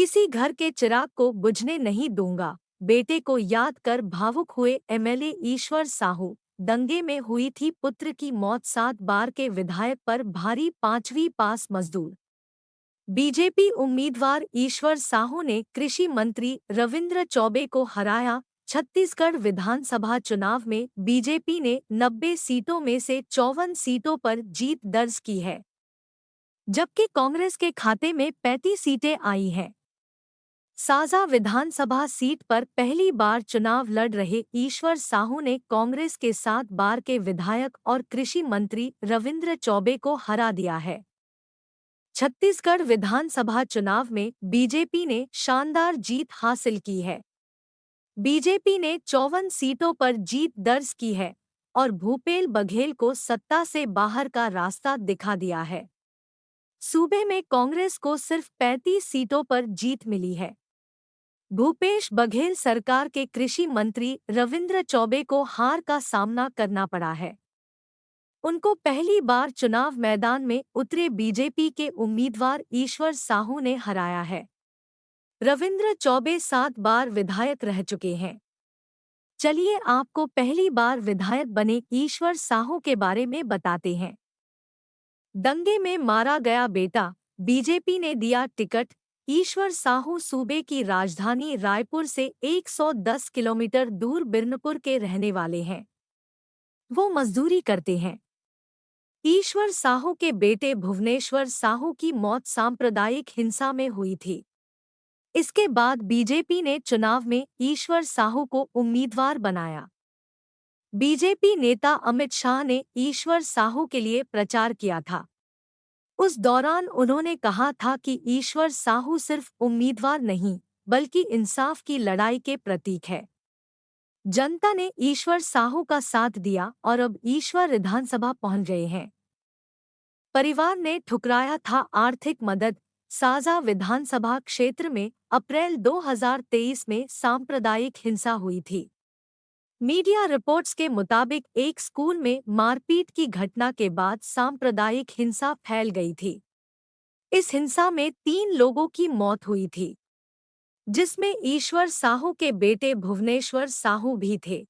किसी घर के चिराग को बुझने नहीं दूंगा, बेटे को याद कर भावुक हुए एमएलए ईश्वर साहू। दंगे में हुई थी पुत्र की मौत, 7 बार के विधायक पर भारी, 5वीं पास मजदूर। बीजेपी उम्मीदवार ईश्वर साहू ने कृषि मंत्री रविंद्र चौबे को हराया। छत्तीसगढ़ विधानसभा चुनाव में बीजेपी ने 90 सीटों में से 54 सीटों पर जीत दर्ज की है, जबकि कांग्रेस के खाते में 35 सीटें आई हैं। साजा विधानसभा सीट पर पहली बार चुनाव लड़ रहे ईश्वर साहू ने कांग्रेस के 7 बार के विधायक और कृषि मंत्री रविंद्र चौबे को हरा दिया है। छत्तीसगढ़ विधानसभा चुनाव में बीजेपी ने शानदार जीत हासिल की है। बीजेपी ने 54 सीटों पर जीत दर्ज की है और भूपेश बघेल को सत्ता से बाहर का रास्ता दिखा दिया है। सूबे में कांग्रेस को सिर्फ 35 सीटों पर जीत मिली है। भूपेश बघेल सरकार के कृषि मंत्री रविंद्र चौबे को हार का सामना करना पड़ा है। उनको पहली बार चुनाव मैदान में उतरे बीजेपी के उम्मीदवार ईश्वर साहू ने हराया है। रविंद्र चौबे 7 बार विधायक रह चुके हैं। चलिए आपको पहली बार विधायक बने ईश्वर साहू के बारे में बताते हैं। दंगे में मारा गया बेटा, बीजेपी ने दिया टिकट। ईश्वर साहू सूबे की राजधानी रायपुर से 110 किलोमीटर दूर बिरनपुर के रहने वाले हैं। वो मजदूरी करते हैं। ईश्वर साहू के बेटे भुवनेश्वर साहू की मौत सांप्रदायिक हिंसा में हुई थी। इसके बाद बीजेपी ने चुनाव में ईश्वर साहू को उम्मीदवार बनाया। बीजेपी नेता अमित शाह ने ईश्वर साहू के लिए प्रचार किया था। उस दौरान उन्होंने कहा था कि ईश्वर साहू सिर्फ उम्मीदवार नहीं, बल्कि इंसाफ की लड़ाई के प्रतीक है। जनता ने ईश्वर साहू का साथ दिया और अब ईश्वर विधानसभा पहुंच गए हैं। परिवार ने ठुकराया था आर्थिक मदद। साजा विधानसभा क्षेत्र में अप्रैल 2023 में सांप्रदायिक हिंसा हुई थी। मीडिया रिपोर्ट्स के मुताबिक एक स्कूल में मारपीट की घटना के बाद सांप्रदायिक हिंसा फैल गई थी। इस हिंसा में 3 लोगों की मौत हुई थी, जिसमें ईश्वर साहू के बेटे भुवनेश्वर साहू भी थे।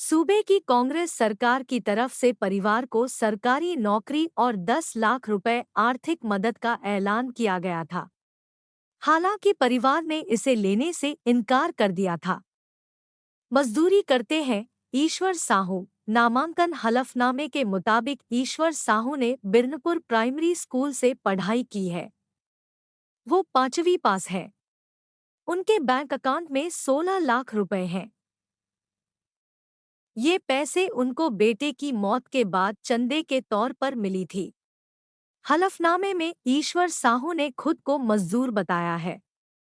सूबे की कांग्रेस सरकार की तरफ से परिवार को सरकारी नौकरी और 10 लाख रुपए आर्थिक मदद का ऐलान किया गया था। हालांकि परिवार ने इसे लेने से इनकार कर दिया था। मजदूरी करते हैं ईश्वर साहू। नामांकन हलफनामे के मुताबिक ईश्वर साहू ने बिरनपुर प्राइमरी स्कूल से पढ़ाई की है। वो 5वीं पास है। उनके बैंक अकाउंट में 16 लाख रुपए हैं। ये पैसे उनको बेटे की मौत के बाद चंदे के तौर पर मिली थी। हलफनामे में ईश्वर साहू ने खुद को मजदूर बताया है।